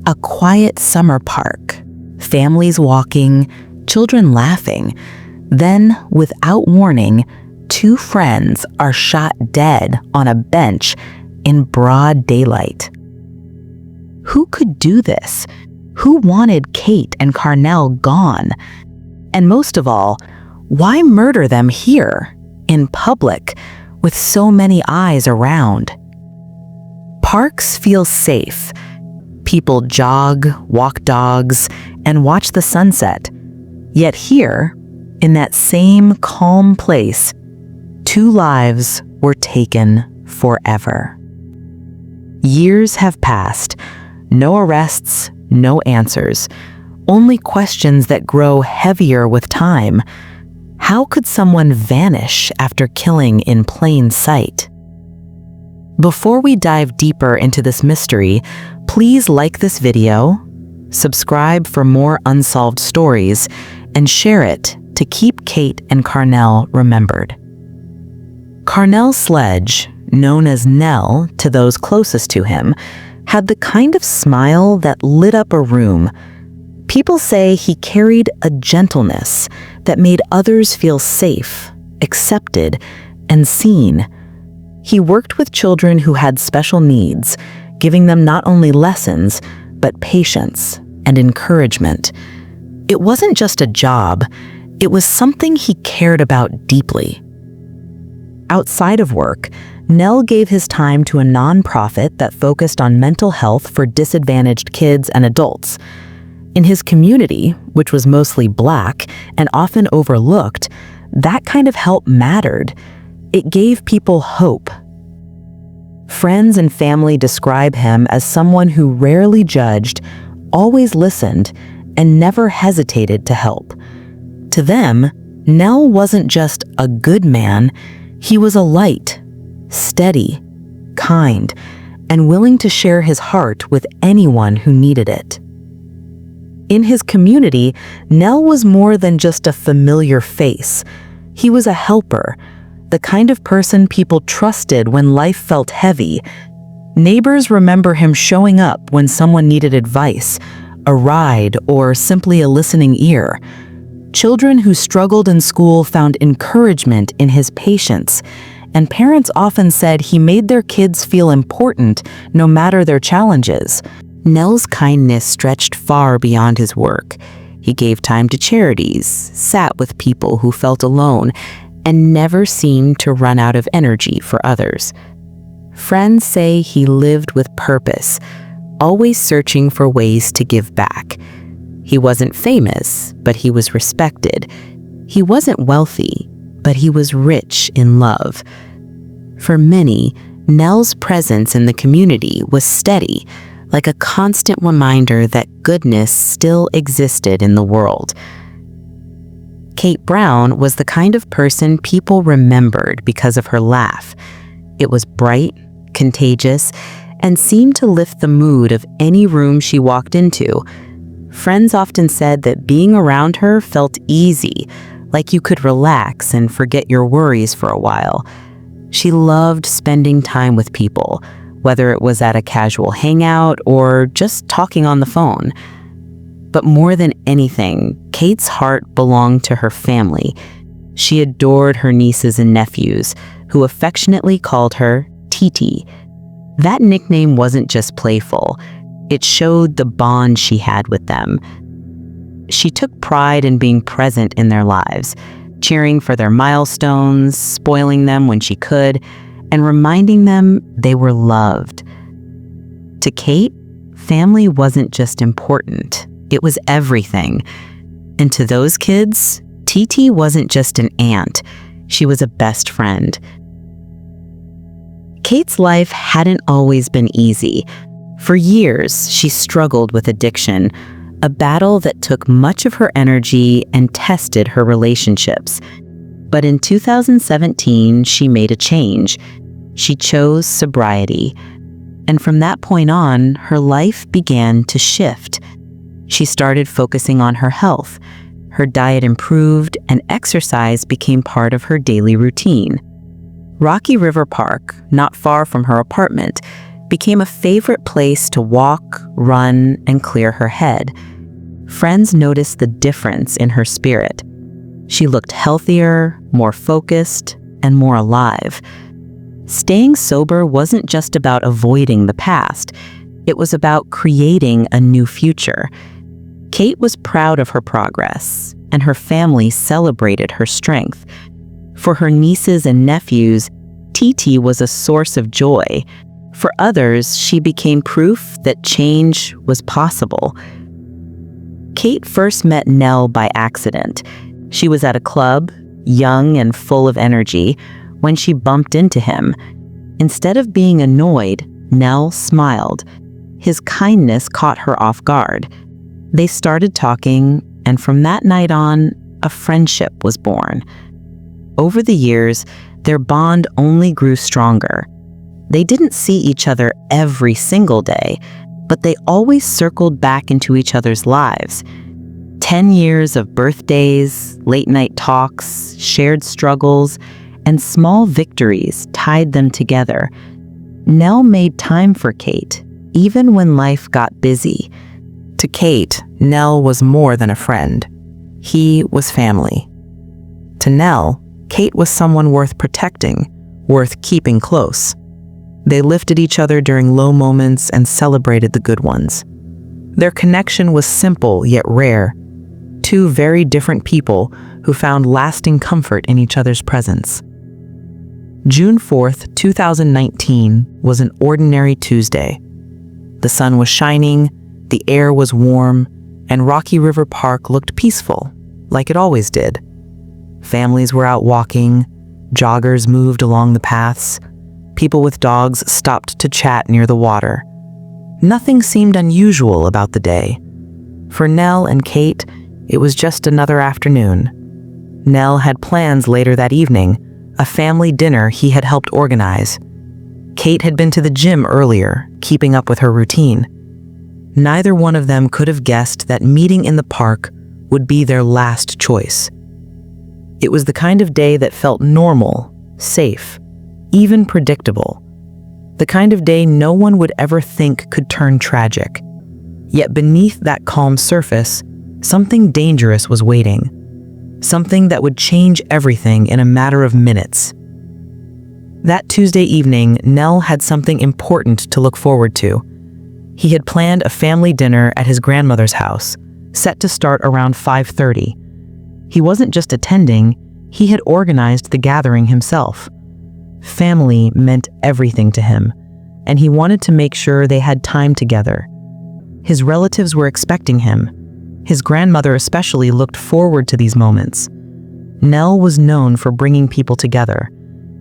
A quiet summer park, families walking, children laughing. Then, without warning, two friends are shot dead on a bench in broad daylight. Who could do this? Who wanted Kate and Carnell gone? And most of all, why murder them here, in public, with so many eyes around? Parks feel safe. People jog, walk dogs, and watch the sunset. Yet here, in that same calm place, two lives were taken forever. Years have passed. No arrests, no answers. Only questions that grow heavier with time. How could someone vanish after killing in plain sight? Before we dive deeper into this mystery, please like this video, subscribe for more unsolved stories, and share it to keep Kate and Carnell remembered. Carnell Sledge, known as Nell to those closest to him, had the kind of smile that lit up a room. People say he carried a gentleness that made others feel safe, accepted, and seen. He worked with children who had special needs, giving them not only lessons, but patience and encouragement. It wasn't just a job, it was something he cared about deeply. Outside of work, Nell gave his time to a nonprofit that focused on mental health for disadvantaged kids and adults. In his community, which was mostly Black and often overlooked, that kind of help mattered. It gave people hope. Friends and family describe him as someone who rarely judged, always listened, and never hesitated to help. To them, Nell wasn't just a good man, he was a light. Steady, kind, and willing to share his heart with anyone who needed it. In his community, Nell was more than just a familiar face. He was a helper, the kind of person people trusted when life felt heavy. Neighbors remember him showing up when someone needed advice, a ride, or simply a listening ear. Children who struggled in school found encouragement in his patience, and parents often said he made their kids feel important no matter their challenges. Nell's kindness stretched far beyond his work. He gave time to charities, sat with people who felt alone, and never seemed to run out of energy for others. Friends say he lived with purpose, always searching for ways to give back. He wasn't famous, but he was respected. He wasn't wealthy, but he was rich in love. For many, Nell's presence in the community was steady, like a constant reminder that goodness still existed in the world. Kate Brown was the kind of person people remembered because of her laugh. It was bright, contagious, and seemed to lift the mood of any room she walked into. Friends often said that being around her felt easy, like you could relax and forget your worries for a while. She loved spending time with people, whether it was at a casual hangout or just talking on the phone. But more than anything, Kate's heart belonged to her family. She adored her nieces and nephews, who affectionately called her Titi. That nickname wasn't just playful. It showed the bond she had with them. She took pride in being present in their lives, cheering for their milestones, spoiling them when she could, and reminding them they were loved. To Kate, family wasn't just important, it was everything. And to those kids, Titi wasn't just an aunt, she was a best friend. Kate's life hadn't always been easy. For years, she struggled with addiction, a battle that took much of her energy and tested her relationships. But in 2017, she made a change. She chose sobriety. And from that point on, her life began to shift. She started focusing on her health. Her diet improved, and exercise became part of her daily routine. Rocky River Park, not far from her apartment, became a favorite place to walk, run, and clear her head. Friends noticed the difference in her spirit. She looked healthier, more focused, and more alive. Staying sober wasn't just about avoiding the past. It was about creating a new future. Kate was proud of her progress, and her family celebrated her strength. For her nieces and nephews, TT was a source of joy. For others, she became proof that change was possible. Kate first met Nell by accident. She was at a club, young and full of energy, when she bumped into him. Instead of being annoyed, Nell smiled. His kindness caught her off guard. They started talking, and from that night on, a friendship was born. Over the years, their bond only grew stronger. They didn't see each other every single day, but they always circled back into each other's lives. 10 years of birthdays, late-night talks, shared struggles, and small victories tied them together. Nell made time for Kate, even when life got busy. To Kate, Nell was more than a friend. He was family. To Nell, Kate was someone worth protecting, worth keeping close. They lifted each other during low moments and celebrated the good ones. Their connection was simple yet rare. Two very different people who found lasting comfort in each other's presence. June 4th, 2019 was an ordinary Tuesday. The sun was shining, the air was warm, and Rocky River Park looked peaceful, like it always did. Families were out walking, joggers moved along the paths, people with dogs stopped to chat near the water. Nothing seemed unusual about the day. For Nell and Kate, it was just another afternoon. Nell had plans later that evening, a family dinner he had helped organize. Kate had been to the gym earlier, keeping up with her routine. Neither one of them could have guessed that meeting in the park would be their last choice. It was the kind of day that felt normal, safe, even predictable. The kind of day no one would ever think could turn tragic. Yet beneath that calm surface, something dangerous was waiting. Something that would change everything in a matter of minutes. That Tuesday evening, Nell had something important to look forward to. He had planned a family dinner at his grandmother's house, set to start around 5:30. He wasn't just attending, he had organized the gathering himself. Family meant everything to him, and he wanted to make sure they had time together. His relatives were expecting him. His grandmother especially looked forward to these moments. Nell was known for bringing people together,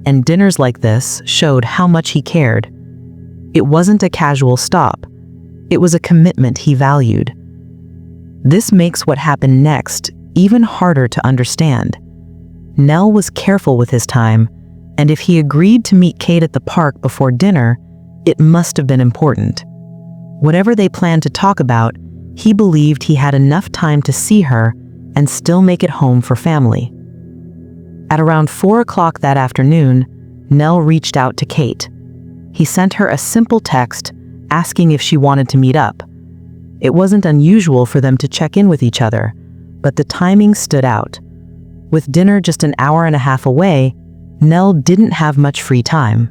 and dinners like this showed how much he cared. It wasn't a casual stop. It was a commitment he valued. This makes what happened next even harder to understand. Nell was careful with his time, and if he agreed to meet Kate at the park before dinner, it must have been important. Whatever they planned to talk about, he believed he had enough time to see her and still make it home for family. At around 4 o'clock that afternoon, Nell reached out to Kate. He sent her a simple text asking if she wanted to meet up. It wasn't unusual for them to check in with each other, but the timing stood out. With dinner just an hour and a half away, Nell didn't have much free time.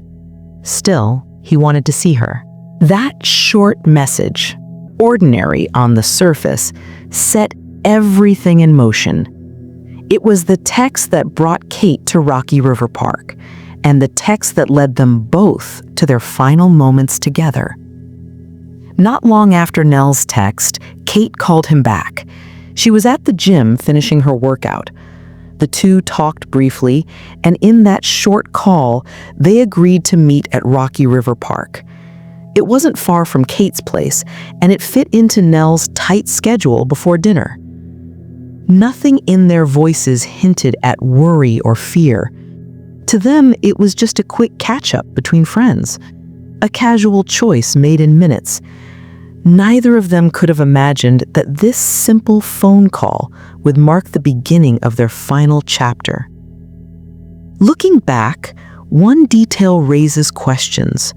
Still, he wanted to see her. That short message, ordinary on the surface, set everything in motion. It was the text that brought Kate to Rocky River Park, and the text that led them both to their final moments together. Not long after Nell's text, Kate called him back. She was at the gym finishing her workout. The two talked briefly, and in that short call, they agreed to meet at Rocky River Park. It wasn't far from Kate's place, and it fit into Nell's tight schedule before dinner. Nothing in their voices hinted at worry or fear. To them, it was just a quick catch-up between friends, a casual choice made in minutes. Neither of them could have imagined that this simple phone call would mark the beginning of their final chapter. Looking back, one detail raises questions.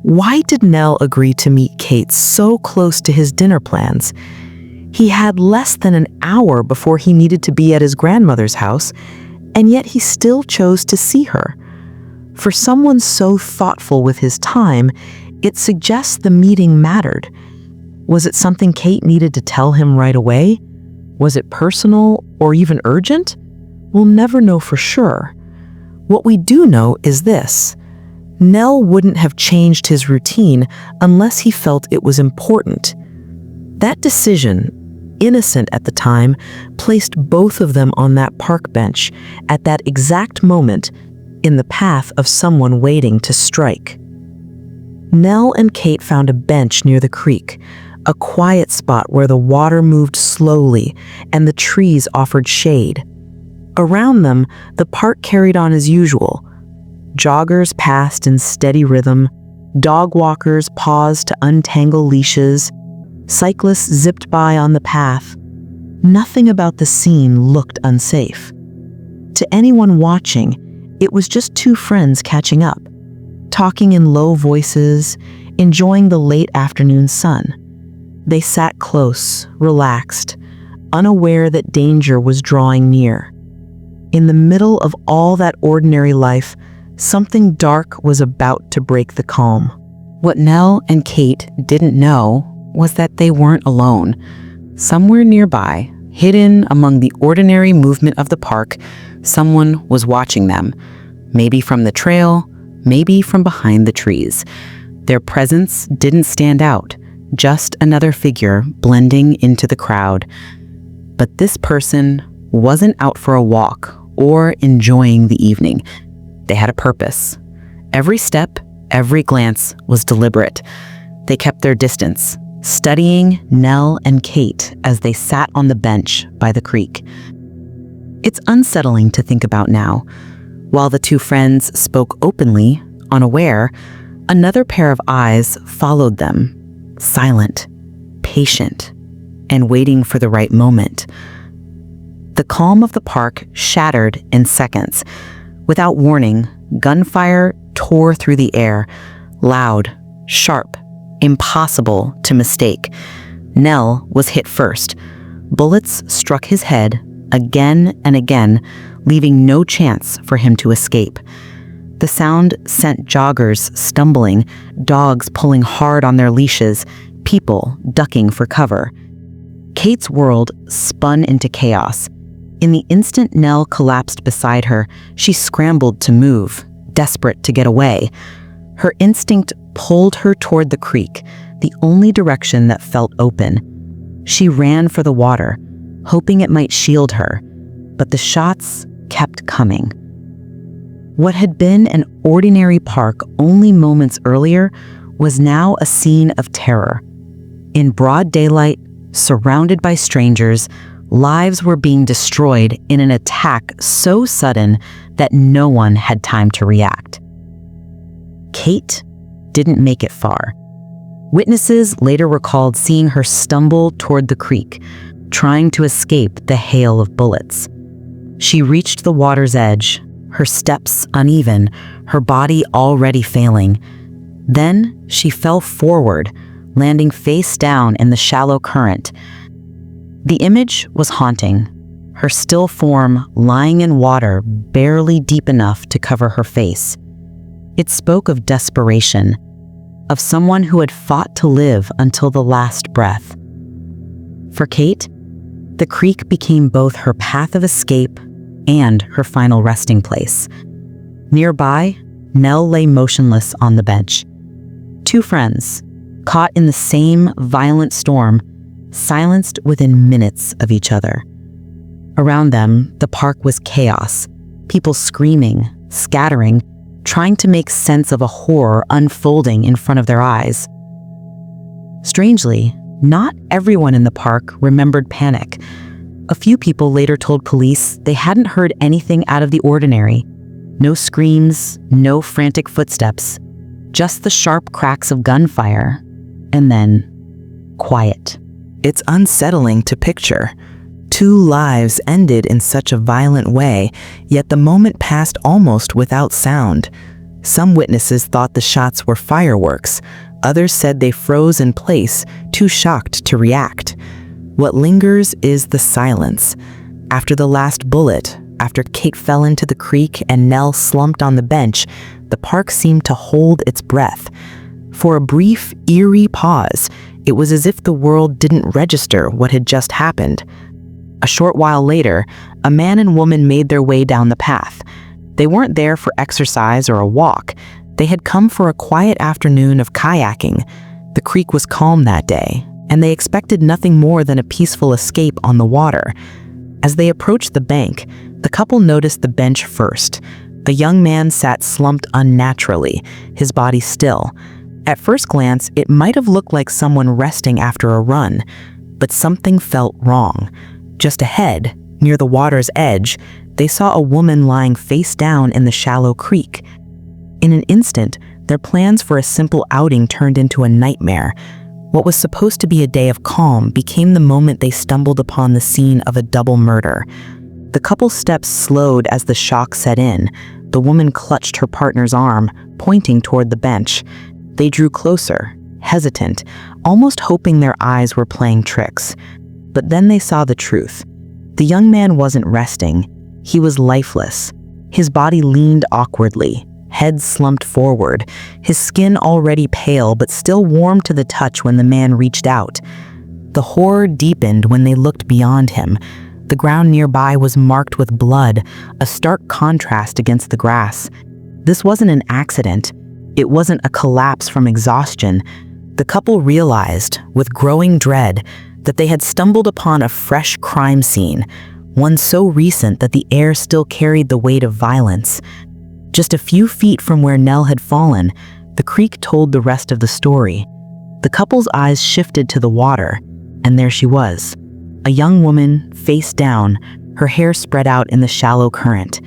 Why did Nell agree to meet Kate so close to his dinner plans? He had less than an hour before he needed to be at his grandmother's house, and yet he still chose to see her. For someone so thoughtful with his time, it suggests the meeting mattered. Was it something Kate needed to tell him right away? Was it personal or even urgent? We'll never know for sure. What we do know is this: Nell wouldn't have changed his routine unless he felt it was important. That decision, innocent at the time, placed both of them on that park bench at that exact moment in the path of someone waiting to strike. Nell and Kate found a bench near the creek, a quiet spot where the water moved slowly and the trees offered shade. Around them, the park carried on as usual. Joggers passed in steady rhythm, dog walkers paused to untangle leashes, cyclists zipped by on the path. Nothing about the scene looked unsafe. To anyone watching, it was just two friends catching up, talking in low voices, enjoying the late afternoon sun. They sat close, relaxed, unaware that danger was drawing near. In the middle of all that ordinary life, something dark was about to break the calm. What Nell and Kate didn't know was that they weren't alone. Somewhere nearby, hidden among the ordinary movement of the park, someone was watching them, maybe from the trail, maybe from behind the trees. Their presence didn't stand out, just another figure blending into the crowd. But this person wasn't out for a walk or enjoying the evening. They had a purpose. Every step, every glance was deliberate. They kept their distance, studying Nell and Kate as they sat on the bench by the creek. It's unsettling to think about now. While the two friends spoke openly, unaware, another pair of eyes followed them, silent, patient, and waiting for the right moment. The calm of the park shattered in seconds. Without warning, gunfire tore through the air, loud, sharp, impossible to mistake. Nell was hit first. Bullets struck his head again and again, leaving no chance for him to escape. The sound sent joggers stumbling, dogs pulling hard on their leashes, people ducking for cover. Kate's world spun into chaos. In the instant Nell collapsed beside her, she scrambled to move, desperate to get away. Her instinct pulled her toward the creek, the only direction that felt open. She ran for the water, hoping it might shield her, but the shots kept coming. What had been an ordinary park only moments earlier was now a scene of terror. In broad daylight, surrounded by strangers, lives were being destroyed in an attack so sudden that no one had time to react. Kate didn't make it far. Witnesses later recalled seeing her stumble toward the creek, trying to escape the hail of bullets. She reached the water's edge, her steps uneven, her body already failing. Then she fell forward, landing face down in the shallow current. The image was haunting, her still form lying in water barely deep enough to cover her face. It spoke of desperation, of someone who had fought to live until the last breath. For Kate, the creek became both her path of escape and her final resting place. Nearby, Nell lay motionless on the bench. Two friends, caught in the same violent storm, silenced within minutes of each other. Around them, the park was chaos, people screaming, scattering, trying to make sense of a horror unfolding in front of their eyes. Strangely, not everyone in the park remembered panic. A few people later told police they hadn't heard anything out of the ordinary. No screams, no frantic footsteps, just the sharp cracks of gunfire, and then quiet. It's unsettling to picture. Two lives ended in such a violent way, yet the moment passed almost without sound. Some witnesses thought the shots were fireworks. Others said they froze in place, too shocked to react. What lingers is the silence. After the last bullet, after Kate fell into the creek and Nell slumped on the bench, the park seemed to hold its breath. For a brief, eerie pause, it was as if the world didn't register what had just happened. A short while later, a man and woman made their way down the path. They weren't there for exercise or a walk. They had come for a quiet afternoon of kayaking. The creek was calm that day, and they expected nothing more than a peaceful escape on the water. As they approached the bank, the couple noticed the bench first. The young man sat slumped unnaturally, his body still. At first glance, it might have looked like someone resting after a run, but something felt wrong. Just ahead, near the water's edge, they saw a woman lying face down in the shallow creek. In an instant, their plans for a simple outing turned into a nightmare. What was supposed to be a day of calm became the moment they stumbled upon the scene of a double murder. The couple's steps slowed as the shock set in. The woman clutched her partner's arm, pointing toward the bench. They drew closer, hesitant, almost hoping their eyes were playing tricks. But then they saw the truth. The young man wasn't resting. He was lifeless. His body leaned awkwardly, head slumped forward, his skin already pale but still warm to the touch when the man reached out. The horror deepened when they looked beyond him. The ground nearby was marked with blood, a stark contrast against the grass. This wasn't an accident. It wasn't a collapse from exhaustion. The couple realized, with growing dread, that they had stumbled upon a fresh crime scene, one so recent that the air still carried the weight of violence. Just a few feet from where Nell had fallen, the creek told the rest of the story. The couple's eyes shifted to the water, and there she was, a young woman, face down, her hair spread out in the shallow current.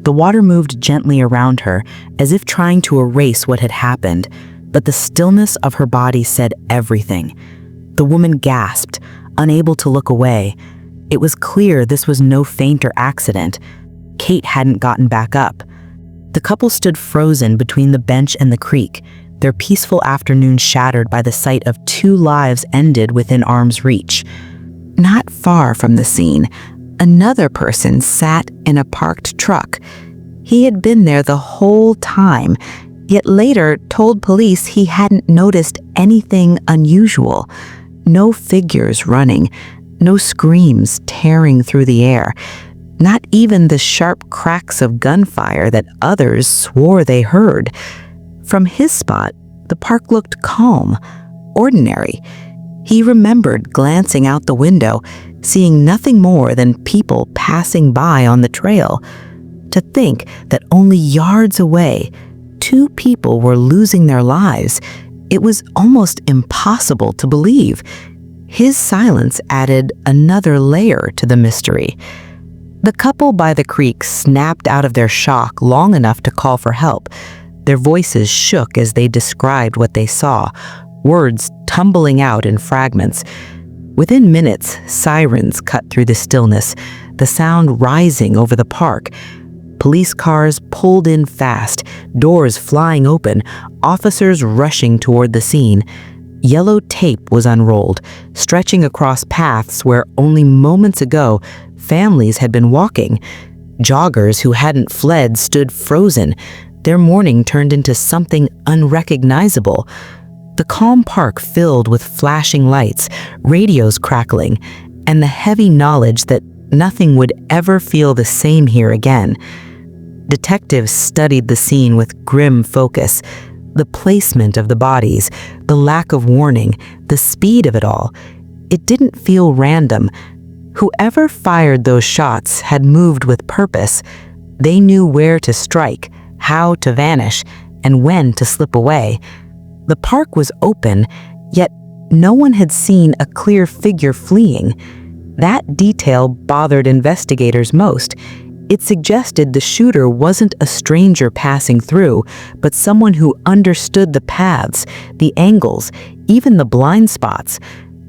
The water moved gently around her, as if trying to erase what had happened, but the stillness of her body said everything. The woman gasped, unable to look away. It was clear this was no feint or accident. Kate hadn't gotten back up. The couple stood frozen between the bench and the creek, their peaceful afternoon shattered by the sight of two lives ended within arm's reach. Not far from the scene, another person sat in a parked truck. He had been there the whole time, yet later told police he hadn't noticed anything unusual. No figures running, no screams tearing through the air, not even the sharp cracks of gunfire that others swore they heard. From his spot, the park looked calm, ordinary. He remembered glancing out the window, seeing nothing more than people passing by on the trail. To think that only yards away, two people were losing their lives, it was almost impossible to believe. His silence added another layer to the mystery. The couple by the creek snapped out of their shock long enough to call for help. Their voices shook as they described what they saw, words tumbling out in fragments. Within minutes, sirens cut through the stillness, the sound rising over the park. Police cars pulled in fast, doors flying open, officers rushing toward the scene. Yellow tape was unrolled, stretching across paths where only moments ago families had been walking. Joggers who hadn't fled stood frozen. Their mourning turned into something unrecognizable. The calm park filled with flashing lights, radios crackling, and the heavy knowledge that nothing would ever feel the same here again. Detectives studied the scene with grim focus. The placement of the bodies, the lack of warning, the speed of it all. It didn't feel random. Whoever fired those shots had moved with purpose. They knew where to strike, how to vanish, and when to slip away. The park was open, yet no one had seen a clear figure fleeing. That detail bothered investigators most. It suggested the shooter wasn't a stranger passing through, but someone who understood the paths, the angles, even the blind spots.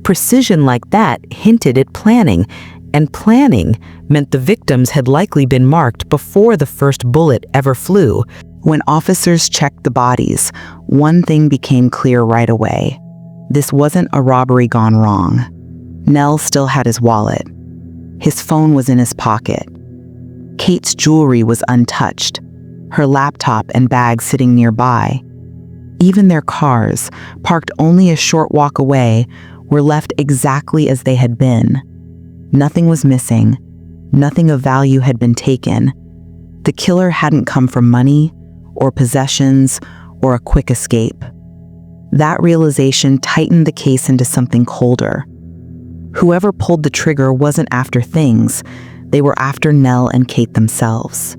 Precision like that hinted at planning, and planning meant the victims had likely been marked before the first bullet ever flew. When officers checked the bodies, one thing became clear right away. This wasn't a robbery gone wrong. Nell still had his wallet. His phone was in his pocket. Kate's jewelry was untouched, her laptop and bag sitting nearby. Even their cars, parked only a short walk away, were left exactly as they had been. Nothing was missing. Nothing of value had been taken. The killer hadn't come for money, or possessions, or a quick escape. That realization tightened the case into something colder. Whoever pulled the trigger wasn't after things, they were after Nell and Kate themselves.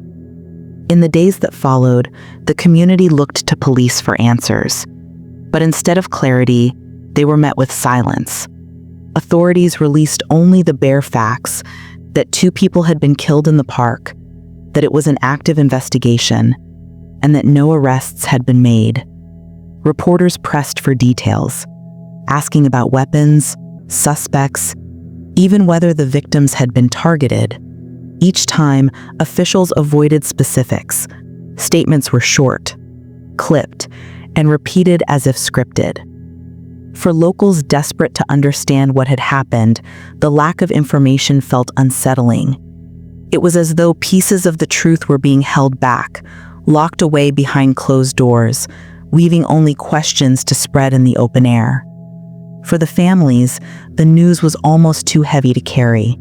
In the days that followed, the community looked to police for answers. But instead of clarity, they were met with silence. Authorities released only the bare facts that 2 people had been killed in the park, that it was an active investigation, and that no arrests had been made. Reporters pressed for details, asking about weapons, suspects, even whether the victims had been targeted. Each time, officials avoided specifics. Statements were short, clipped, and repeated as if scripted. For locals desperate to understand what had happened, the lack of information felt unsettling. It was as though pieces of the truth were being held back, locked away behind closed doors, leaving only questions to spread in the open air. For the families, the news was almost too heavy to carry.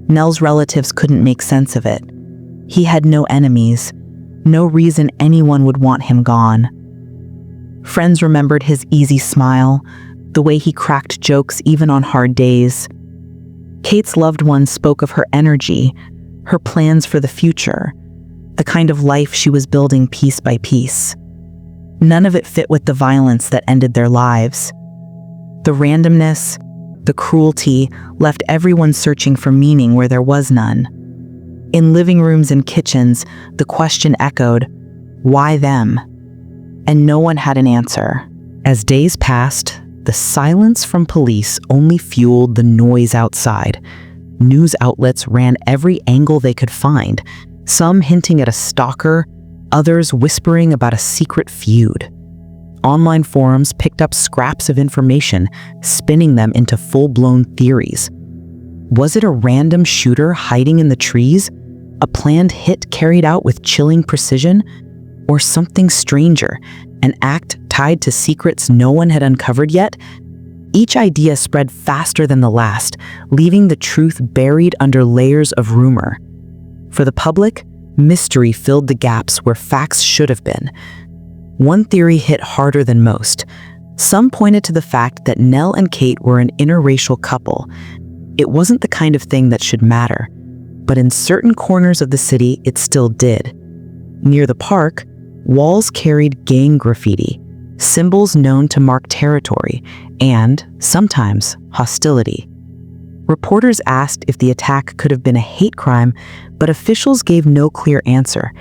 Nell's relatives couldn't make sense of it. He had no enemies, no reason anyone would want him gone. Friends remembered his easy smile, the way he cracked jokes even on hard days. Kate's loved ones spoke of her energy, her plans for the future, the kind of life she was building piece by piece. None of it fit with the violence that ended their lives. The randomness, the cruelty, left everyone searching for meaning where there was none. In living rooms and kitchens, the question echoed, why them? And no one had an answer. As days passed, the silence from police only fueled the noise outside. News outlets ran every angle they could find, some hinting at a stalker, others whispering about a secret feud. Online forums picked up scraps of information, spinning them into full-blown theories. Was it a random shooter hiding in the trees? A planned hit carried out with chilling precision? Or something stranger, an act tied to secrets no one had uncovered yet? Each idea spread faster than the last, leaving the truth buried under layers of rumor. For the public, mystery filled the gaps where facts should have been. One theory hit harder than most. Some pointed to the fact that Nell and Kate were an interracial couple. It wasn't the kind of thing that should matter, but in certain corners of the city, it still did. Near the park, walls carried gang graffiti, symbols known to mark territory, and, sometimes, hostility. Reporters asked if the attack could have been a hate crime, but officials gave no clear answer.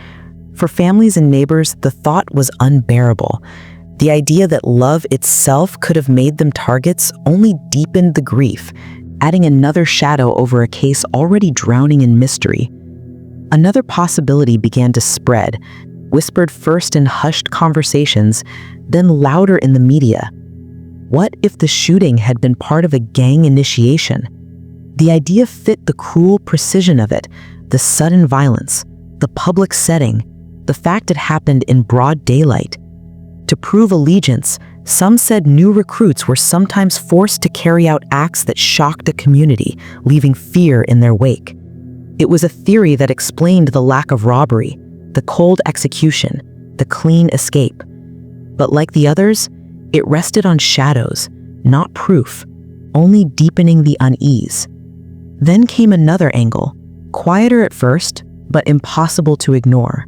For families and neighbors, the thought was unbearable. The idea that love itself could have made them targets only deepened the grief, adding another shadow over a case already drowning in mystery. Another possibility began to spread, whispered first in hushed conversations, then louder in the media. What if the shooting had been part of a gang initiation? The idea fit the cruel precision of it, the sudden violence, the public setting, the fact it happened in broad daylight. To prove allegiance, some said new recruits were sometimes forced to carry out acts that shocked a community, leaving fear in their wake. It was a theory that explained the lack of robbery, the cold execution, the clean escape. But like the others, it rested on shadows, not proof, only deepening the unease. Then came another angle, quieter at first, but impossible to ignore.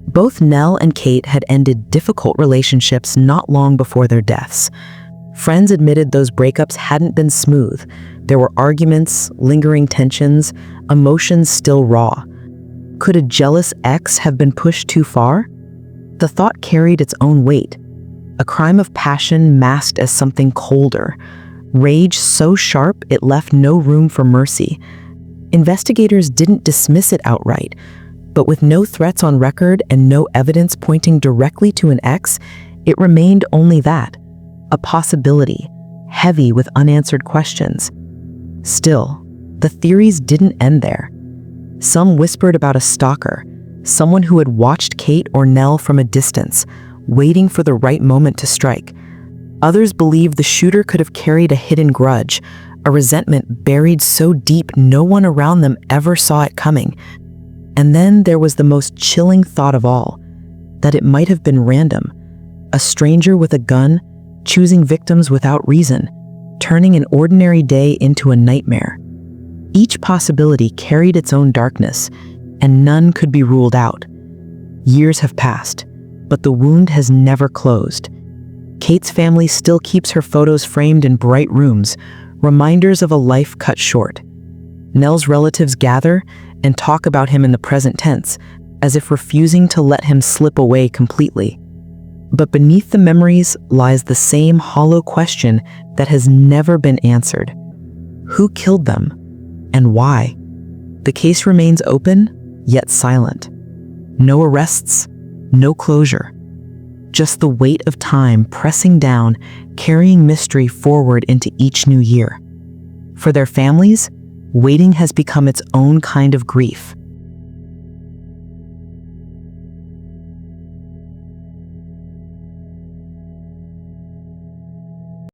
Both Nell and Kate had ended difficult relationships not long before their deaths. Friends admitted those breakups hadn't been smooth. There were arguments, lingering tensions, emotions still raw. Could a jealous ex have been pushed too far? The thought carried its own weight. A crime of passion masked as something colder. Rage so sharp it left no room for mercy. Investigators didn't dismiss it outright. But with no threats on record and no evidence pointing directly to an ex, it remained only that, a possibility, heavy with unanswered questions. Still, the theories didn't end there. Some whispered about a stalker, someone who had watched Kate or Nell from a distance, waiting for the right moment to strike. Others believed the shooter could have carried a hidden grudge, a resentment buried so deep no one around them ever saw it coming. And then there was the most chilling thought of all, that it might have been random. A stranger with a gun, choosing victims without reason, turning an ordinary day into a nightmare. Each possibility carried its own darkness, and none could be ruled out. Years have passed, but the wound has never closed. Kate's family still keeps her photos framed in bright rooms, reminders of a life cut short. Nell's relatives gather and talk about him in the present tense, as if refusing to let him slip away completely. But beneath the memories lies the same hollow question that has never been answered. Who killed them, and why? The case remains open, yet silent. No arrests, no closure. Just the weight of time pressing down, carrying mystery forward into each new year. For their families, waiting has become its own kind of grief.